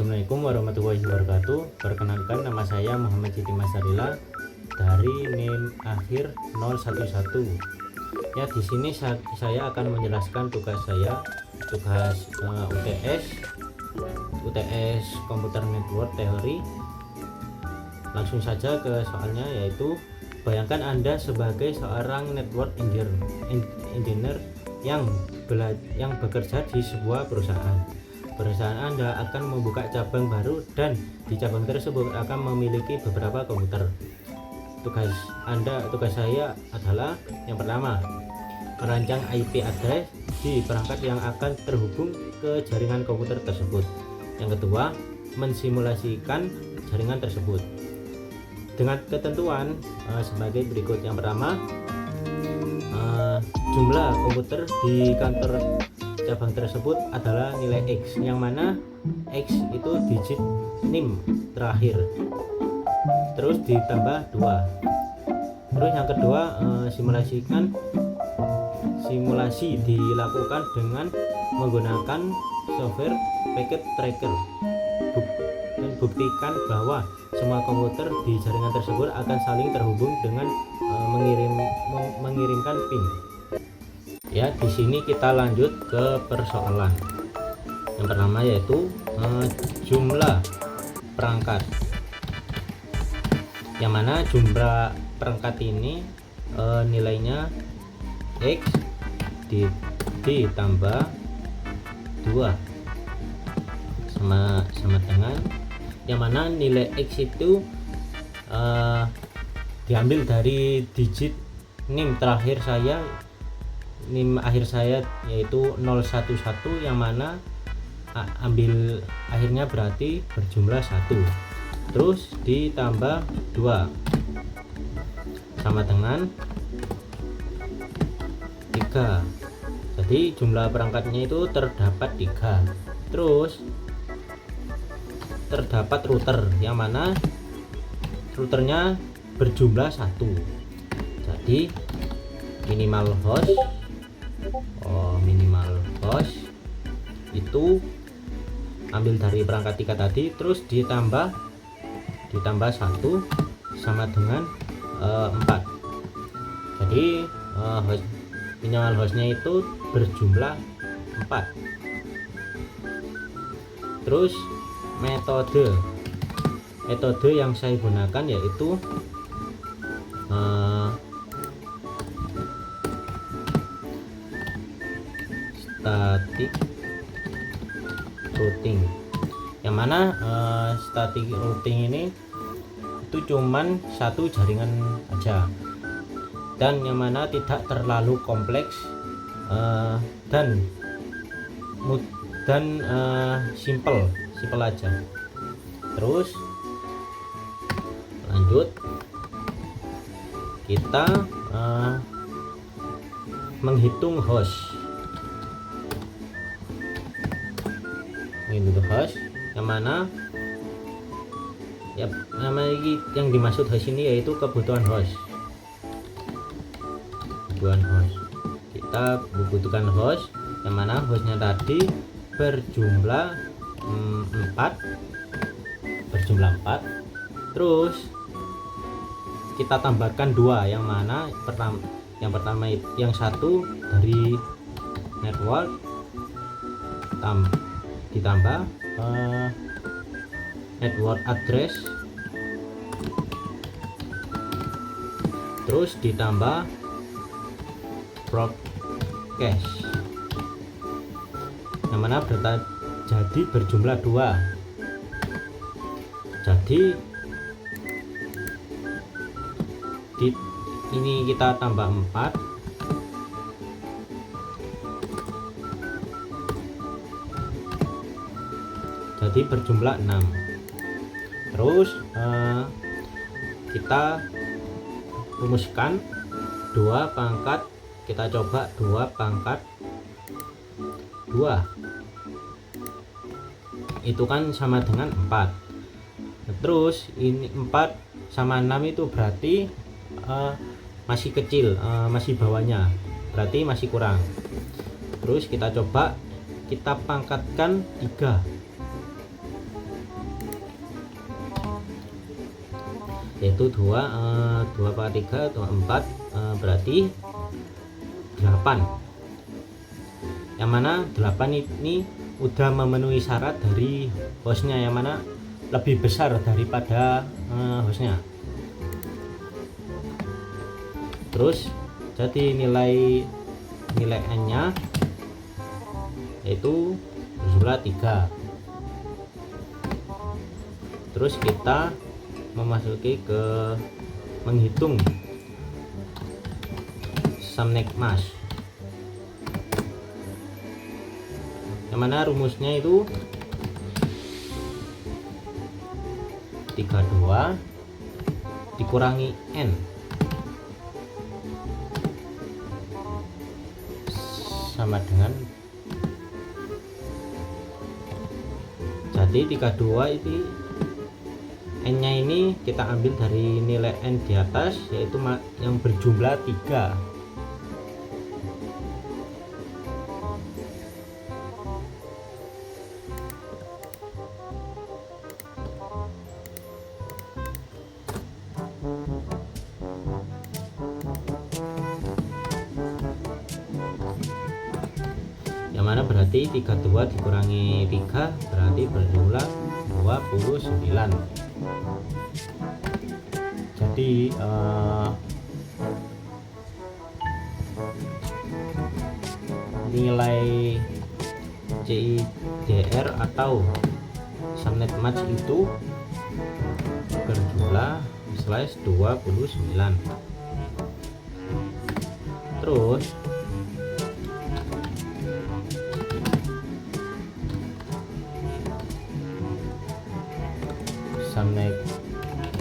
Assalamualaikum warahmatullahi wabarakatuh. Perkenalkan, nama saya Muhammad Siti Masarila dari NIM akhir 011. Ya, di sini saya akan menjelaskan tugas saya, tugas UTS Computer Network Theory. Langsung saja ke soalnya, yaitu bayangkan Anda sebagai seorang network engineer yang bekerja di sebuah perusahaan. Perusahaan Anda akan membuka cabang baru dan di cabang tersebut akan memiliki beberapa komputer. Tugas saya adalah yang pertama, merancang IP address di perangkat yang akan terhubung ke jaringan komputer tersebut. Yang kedua, mensimulasikan jaringan tersebut dengan ketentuan sebagai berikut. Yang pertama, jumlah komputer di kantor cabang tersebut adalah nilai X, yang mana X itu digit NIM terakhir, terus ditambah 2. Terus yang kedua, simulasi dilakukan dengan menggunakan software packet tracker dan buktikan bahwa semua komputer di jaringan tersebut akan saling terhubung dengan mengirimkan pin. Ya, di sini kita lanjut ke persoalan. Yang pertama yaitu jumlah perangkat. Yang mana jumlah perangkat ini nilainya X ditambah 2 sama dengan, yang mana nilai X itu diambil dari digit NIM terakhir saya, NIM akhir saya yaitu 011, yang mana ambil akhirnya berarti berjumlah 1, terus ditambah 2 sama dengan 3. Jadi jumlah perangkatnya itu terdapat 3. Terus terdapat router, yang mana routernya berjumlah 1. Jadi minimal host itu ambil dari perangkat 3 tadi, terus ditambah 1 sama dengan 4. Jadi minimal hostnya itu berjumlah 4. Terus metode yang saya gunakan yaitu static routing, yang mana static routing ini itu cuman satu jaringan aja, dan yang mana tidak terlalu kompleks dan simple aja. Terus lanjut, kita menghitung host, yang mana ya namanya yang dimaksud host ini yaitu kebutuhan host. Kita membutuhkan host, yang mana hostnya tadi berjumlah 4, terus kita tambahkan 2, yang mana yang pertama yang satu dari network ditambah network address, terus ditambah broadcast, yang mana jadi berjumlah 2. Jadi ini kita tambah 4, jadi berjumlah 6. Terus kita rumuskan 2 pangkat, kita coba 2 pangkat 2 itu kan sama dengan 4. Terus ini 4 sama 6 itu berarti masih kecil, masih bawahnya, berarti masih kurang. Terus kita coba kita pangkatkan 3. yaitu 2 per 3 atau 4, berarti 8, yang mana 8 ini udah memenuhi syarat dari hostnya, yang mana lebih besar daripada hostnya. Terus jadi nilai n nya yaitu berjumlah 3. Terus kita memasuki ke menghitung subnet mask, yang mana rumusnya itu 32 dikurangi n sama dengan, jadi 32 itu n nya ini kita ambil dari nilai n di atas, yaitu yang berjumlah 3. Yang mana berarti 32 dikurangi 3 berarti berjumlah 29. Jadi nilai CIDR atau subnet match itu berjumlah /29. Terus subnet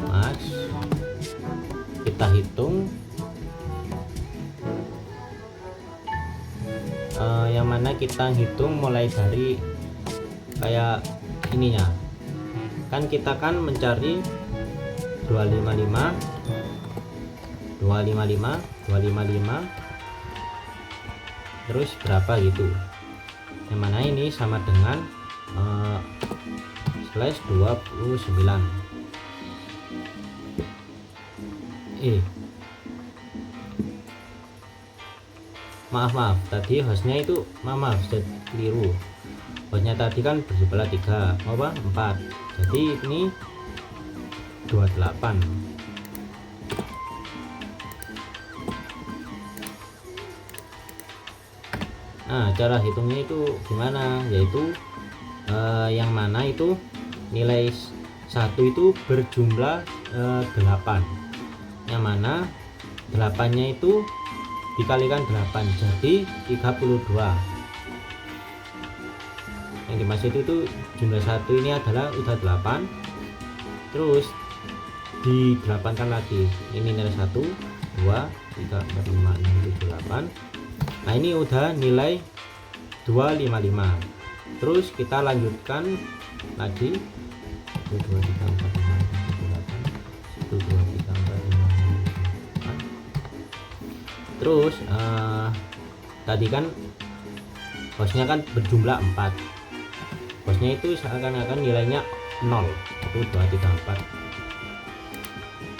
match kita hitung, yang mana kita hitung mulai dari kayak ininya, kan kita kan mencari 255 terus berapa gitu, yang mana ini sama dengan /29. Maaf tadi hostnya itu maaf sudah keliru, hostnya tadi kan berjumlah 3 4, jadi ini 28. Nah, cara hitungnya itu gimana, yaitu yang mana itu nilai 1 itu berjumlah 8, yang mana 8 nya itu dikalikan 8 jadi 32. Yang dimaksud itu jumlah 1 ini adalah udah 8, terus di 8 kan lagi, ini nilai 1 2 3 4 5 6 7 8. Nah, ini udah nilai 255. Terus kita lanjutkan lagi 1 2 3 4 5 6 7 8 1 2 3 4 5 6 7 8. Terus tadi kan hostnya kan berjumlah 4, hostnya itu seakan-akan nilainya 0, 1 2 3 4.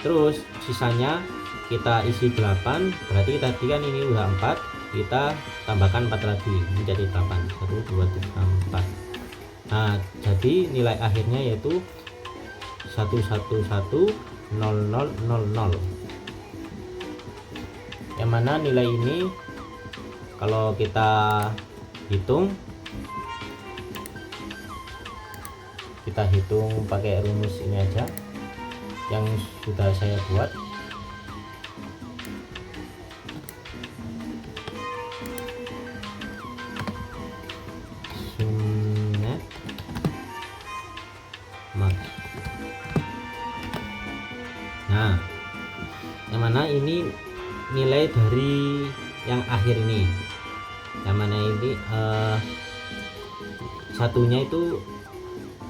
Terus sisanya kita isi 8, berarti tadi kan ini udah 4, kita tambahkan 4 lagi menjadi 8, 1 2 3 4. Nah, jadi nilai akhirnya yaitu 1110000, yang mana nilai ini kalau kita hitung pakai rumus ini aja yang sudah saya buat. Subnet match. Nah, yang mana ini nilai dari yang akhir ini, yang mana ini satunya itu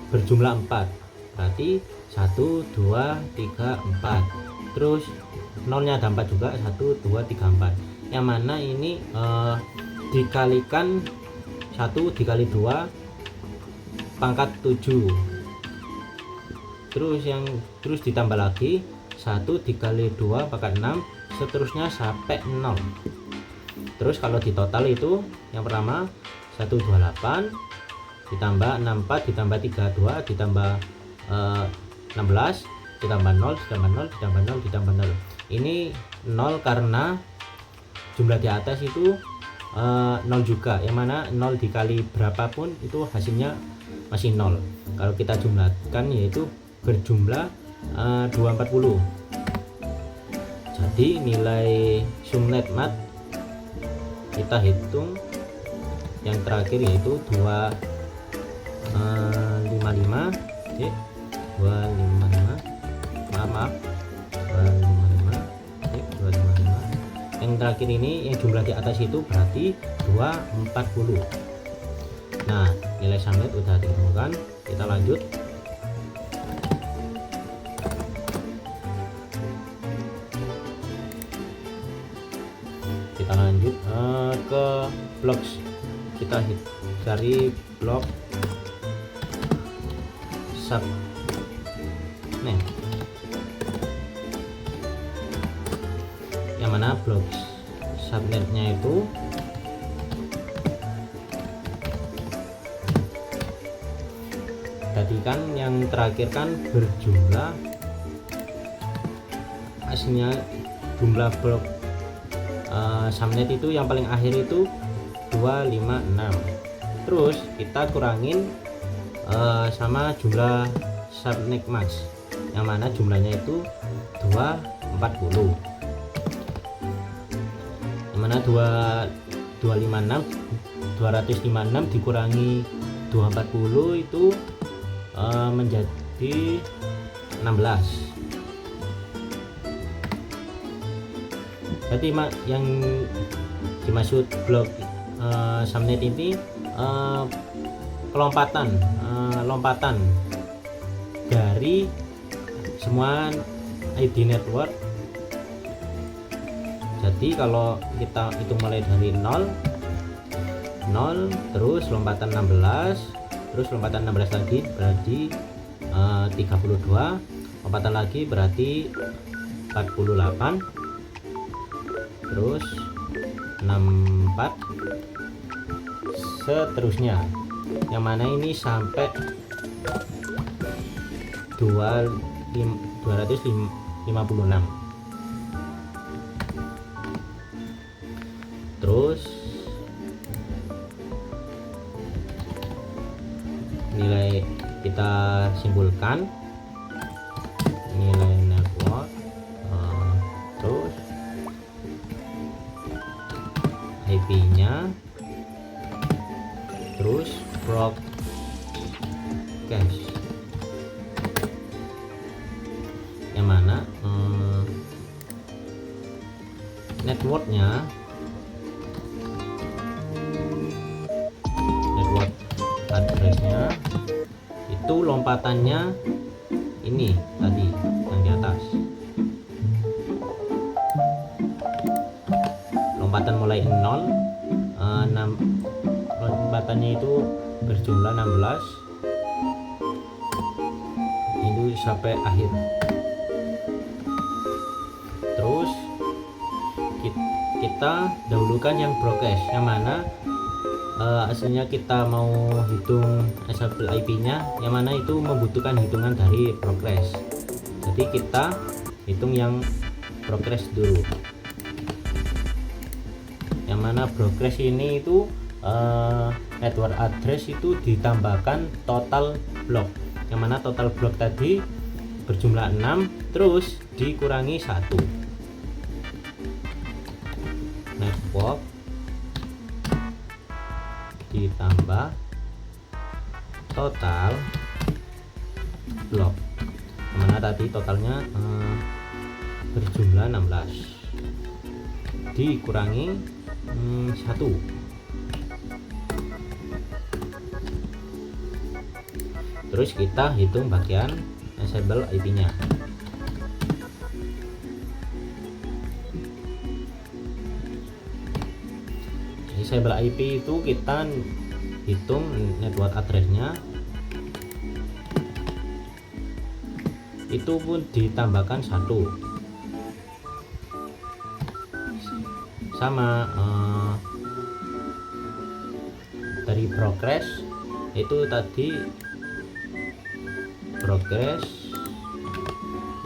berjumlah 4, berarti 1 2 3 4, terus nolnya ada 4 juga, 1 2 3 4, yang mana ini dikalikan 1 dikali 2 pangkat 7, terus ditambah lagi 1 dikali 2 pangkat 6 seterusnya sampai 0. Terus kalau di total itu yang pertama 128 ditambah 64 ditambah 32 ditambah 16 ditambah 0 ditambah 0 ditambah 0 ditambah 0. Ini 0 karena jumlah di atas itu 0 juga, yang mana 0 dikali berapapun itu hasilnya masih 0. Kalau kita jumlahkan yaitu berjumlah 240. Jadi nilai sumnet mat kita hitung yang terakhir yaitu 255 maaf 255 yang terakhir ini yang jumlah di atas itu berarti 240. Nah, nilai sumnet udah ditemukan, kita lanjut. Kita lanjut ke blok, kita cari blok subnet, yang mana blok subnetnya itu tadi kan yang terakhir kan berjumlah, aslinya jumlah blok subnet itu yang paling akhir itu 256. Terus kita kurangin sama jumlah subnet max, yang mana jumlahnya itu 240, yang mana 256 dikurangi 240 itu menjadi 16. Jadi yang dimaksud blok subnet ini lompatan dari semua ID network. Jadi kalau kita hitung mulai dari 0 terus lompatan 16, terus lompatan 16 lagi berarti 32, lompatan lagi berarti 48, terus 64, seterusnya, yang mana ini sampai 256. Terus nilai kita simpulkan nilai network, terus IP-nya, terus broadcast, yang mana networknya, network addressnya itu lompatannya ini tadi yang di atas, lompatan mulai 0, lompatannya itu berjumlah 16 itu sampai akhir. Terus kita dahulukan yang broadcast, yang mana aslinya kita mau hitung SSL IP-nya, yang mana itu membutuhkan hitungan dari broadcast. Jadi kita hitung yang broadcast dulu, yang mana broadcast ini itu network address itu ditambahkan total blok, yang mana total blok tadi berjumlah 6 terus dikurangi 1. Network ditambah total blok, yang mana tadi totalnya berjumlah 16 dikurangi 1. Terus kita hitung bagian ensemble IP-nya. Ensemble IP itu kita hitung network address-nya, itu pun ditambahkan 1 sama dari progress itu tadi progress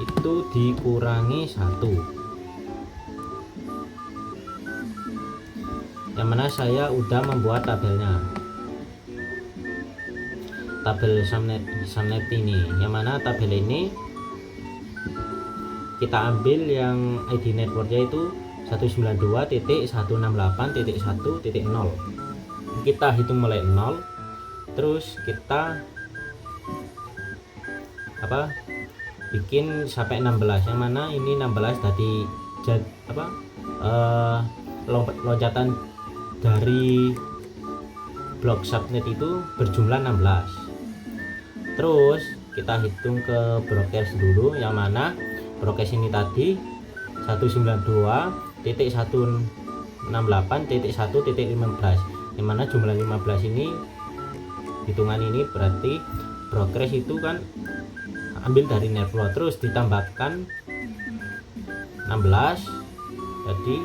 itu dikurangi 1, yang mana saya udah membuat tabelnya, tabel subnet ini, yang mana tabel ini kita ambil yang ID networknya itu 192.168.1.0. kita hitung mulai 0, terus kita bikin sampai 16, yang mana ini 16 tadi loncatan dari blok subnet itu berjumlah 16. Terus kita hitung ke broadcast dulu, yang mana broadcast ini tadi 192.168.1.15, yang mana jumlah 15 ini, hitungan ini berarti progress itu kan ambil dari network, terus ditambahkan 16, jadi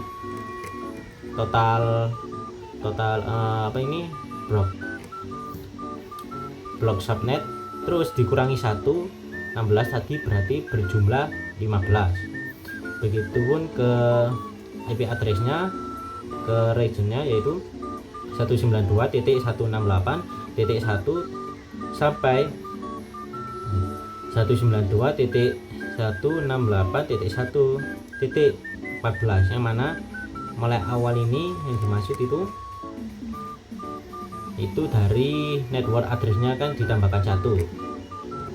total blok subnet, terus dikurangi 1, 16 tadi berarti berjumlah 15. Begitupun ke IP addressnya, ke regionnya yaitu 192.168.1 sampai 192.168.1.14, yang mana mulai awal ini yang dimaksud itu dari network addressnya kan ditambahkan 1.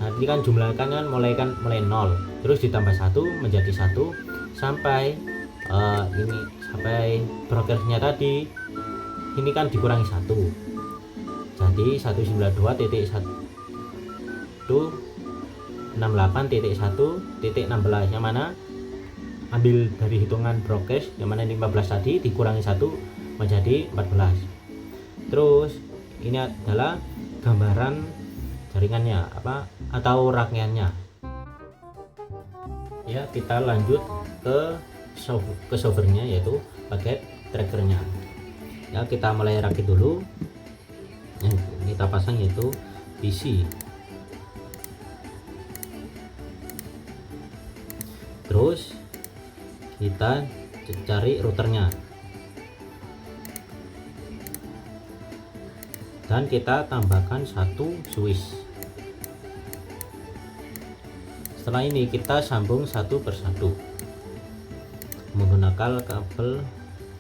Nanti kan jumlah kan mulai 0, terus ditambah 1 menjadi 1 sampai ini sampai brokernya tadi ini kan dikurangi 1, jadi 192.168.1.16, yang mana ambil dari hitungan broadcast, yang mana 15 tadi dikurangi 1 menjadi 14. Terus ini adalah gambaran jaringannya atau rangkaiannya. Ya, kita lanjut ke solvernya yaitu paket trackernya. Ya, kita mulai rakit dulu. Yang kita pasang yaitu PC. Terus kita cari routernya dan kita tambahkan 1 switch. Setelah ini kita sambung satu persatu menggunakan kabel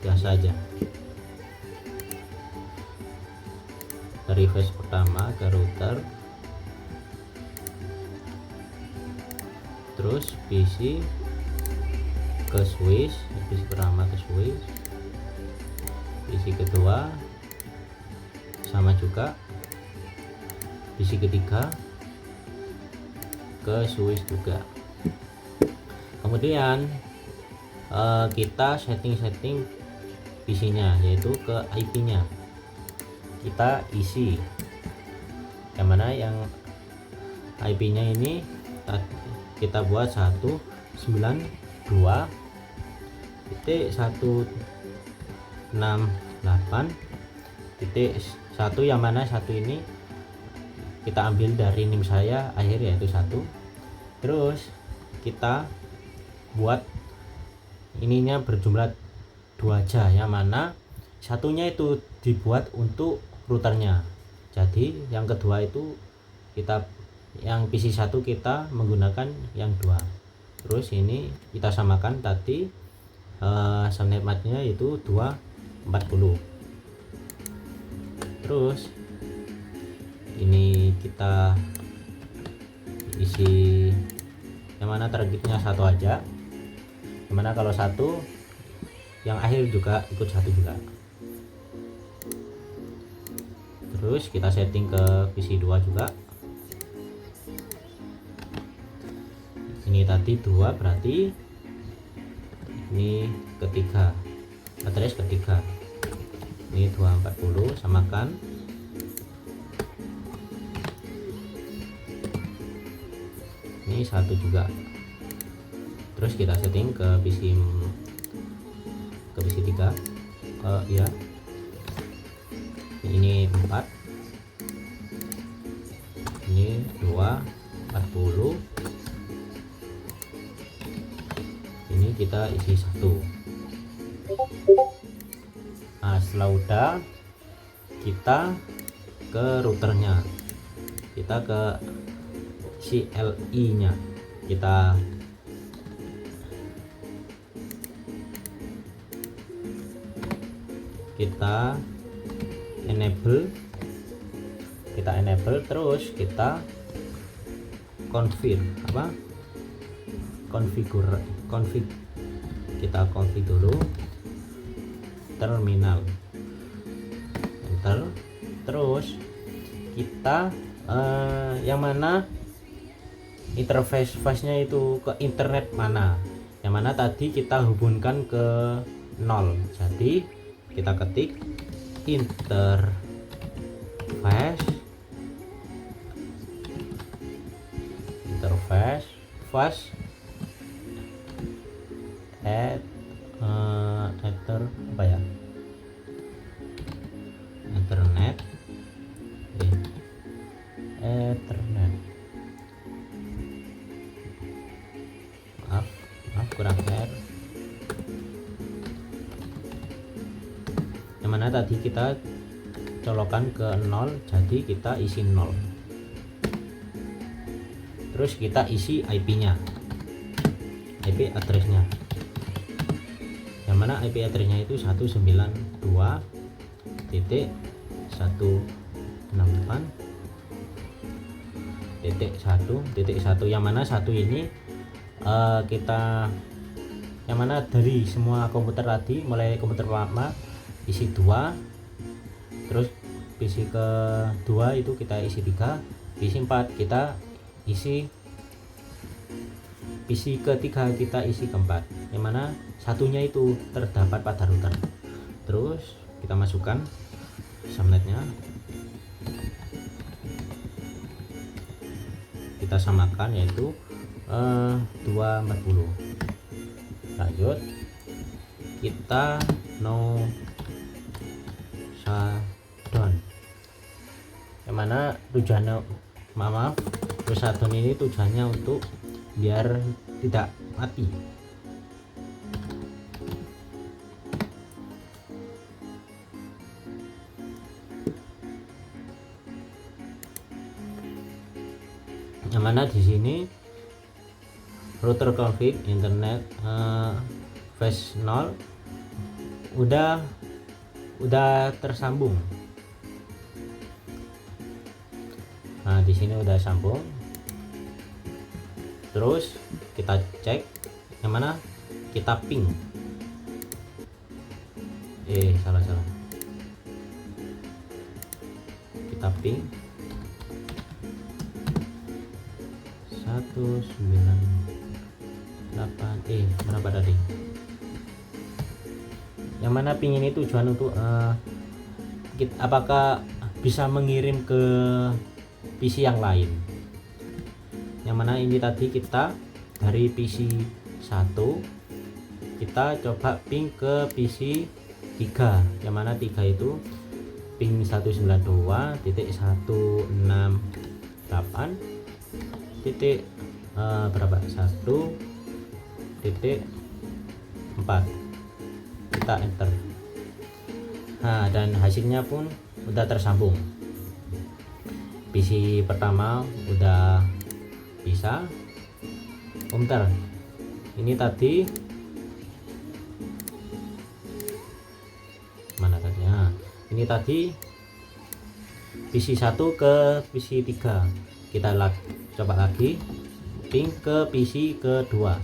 biasa aja dari fase pertama ke router, terus PC ke switch, PC pertama ke switch, PC kedua sama juga, PC ketiga ke switch juga. Kemudian kita setting PC nya yaitu ke IP nya kita isi, yang mana yang IP nya ini kita buat 192.168.1, yang mana 1 ini kita ambil dari NIM saya akhir yaitu 1. Terus kita buat ininya berjumlah 2 aja, yang mana satunya itu dibuat untuk routernya, jadi yang kedua itu kita yang PC 1 kita menggunakan yang 2. Terus ini kita samakan tadi subnet matnya itu 240. Terus ini kita isi, yang mana targetnya 1 aja, yang mana kalau 1 yang akhir juga ikut 1 juga. Terus kita setting ke PC 2 juga, ini tadi 2 berarti ini ketiga, address ketiga, ini 240 samakan. ini 1 juga. Terus kita setting ke PC 3, ya ini 4, ini 2, 40, ini kita isi 1. Nah setelah udah, kita ke routernya, kita ke CLI nya, kita enable, terus kita config kita config dulu terminal, enter. Terus kita yang mana interface-nya itu ke internet mana, yang mana tadi kita hubungkan ke 0. Jadi kita ketik interface Ethernet, maaf kurang R, yang mana tadi kita colokan ke 0, jadi kita isi 0. Terus kita isi IP-nya, IP address-nya, yang mana IP address-nya itu 192.168.1, yang mana satu ini kita, yang mana dari semua komputer tadi, mulai komputer pertama isi 2, terus PC kedua itu kita isi 3, PC 4 kita isi, PC ketiga kita isi keempat, yang mana satunya itu terdapat pada router. Terus kita masukkan subnetnya, kita samakan yaitu 240. Lanjut kita no shutdown, yang mana tujuannya, maaf, shutdown ini tujuannya untuk biar tidak mati. Yang mana di sini router config internet phase 0 udah tersambung. Nah di sini udah sambung. Terus kita cek, yang mana kita ping, salah, kita ping 198, berapa tadi, yang mana ping ini tujuan untuk apakah bisa mengirim ke PC yang lain. Yang mana ini tadi kita dari PC 1 kita coba ping ke PC 3, yang mana 3 itu ping 192.168 titik berapa, 1.4, kita enter. Nah dan hasilnya pun udah tersambung. PC pertama udah bisa. Bentar, ini tadi mana tadinya, ini tadi PC 1 ke PC 3, kita coba lagi ping ke PC kedua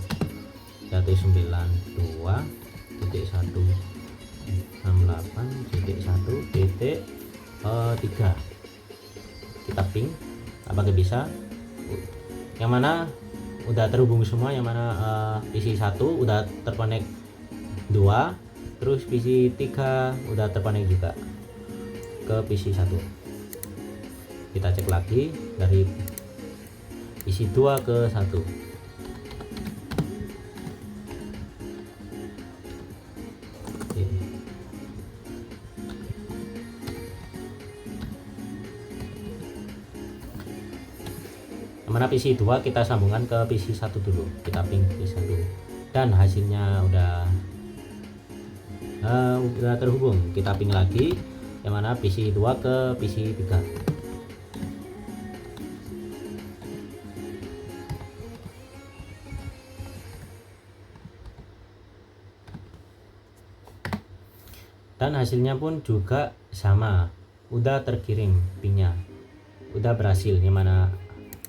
192.168.1.3, kita ping apakah bisa, yang mana udah terhubung semua, yang mana PC 1 udah terkonek 2, terus PC 3 udah terkonek juga ke PC 1. Kita cek lagi dari PC 2 ke 1. Oke. Mana PC 2 kita sambungkan ke PC 1 dulu, kita ping PC 1 dan hasilnya udah terhubung. Kita ping lagi yang mana PC 2 ke PC 3. Dan hasilnya pun juga sama, udah terkirim pingnya, udah berhasil. Yang mana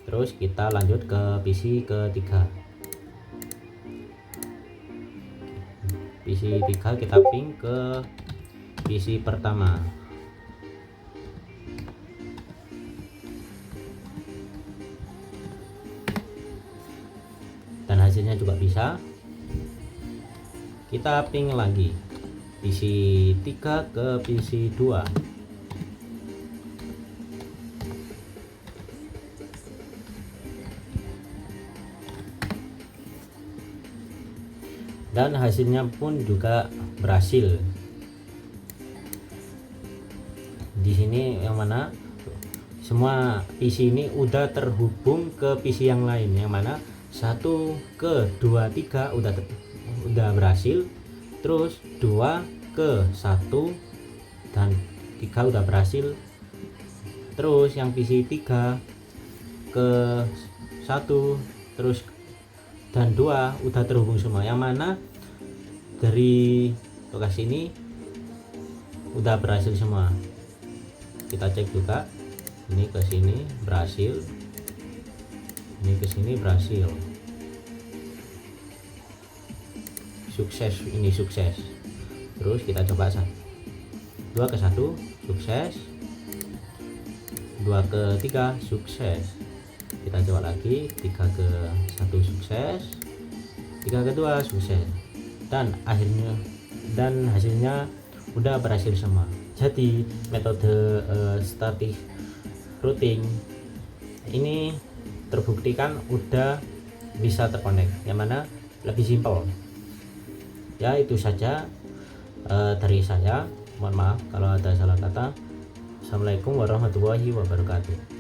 terus kita lanjut ke PC ketiga. PC 3 kita ping ke PC pertama. Dan hasilnya juga bisa. Kita ping lagi PC 3 ke PC 2. Dan hasilnya pun juga berhasil. Di sini yang mana semua PC ini udah terhubung ke PC yang lain, yang mana 1 ke 2 3 udah berhasil, terus 2 ke 1 dan 3 udah berhasil, terus yang PC 3 ke 1 terus dan 2 udah terhubung semua, yang mana dari lokasi ini udah berhasil semua. Kita cek juga, ini ke sini berhasil, ini ke sini berhasil, sukses, ini sukses. Terus kita coba 2 ke 1 sukses, 2 ke 3 sukses. Kita coba lagi, 3 ke 1 sukses, 3 ke 2 sukses, dan hasilnya udah berhasil semua. Jadi metode static routing ini terbuktikan udah bisa terkonek, yang mana lebih simpel. Ya itu saja dari saya, mohon maaf kalau ada salah kata. Assalamualaikum warahmatullahi wabarakatuh.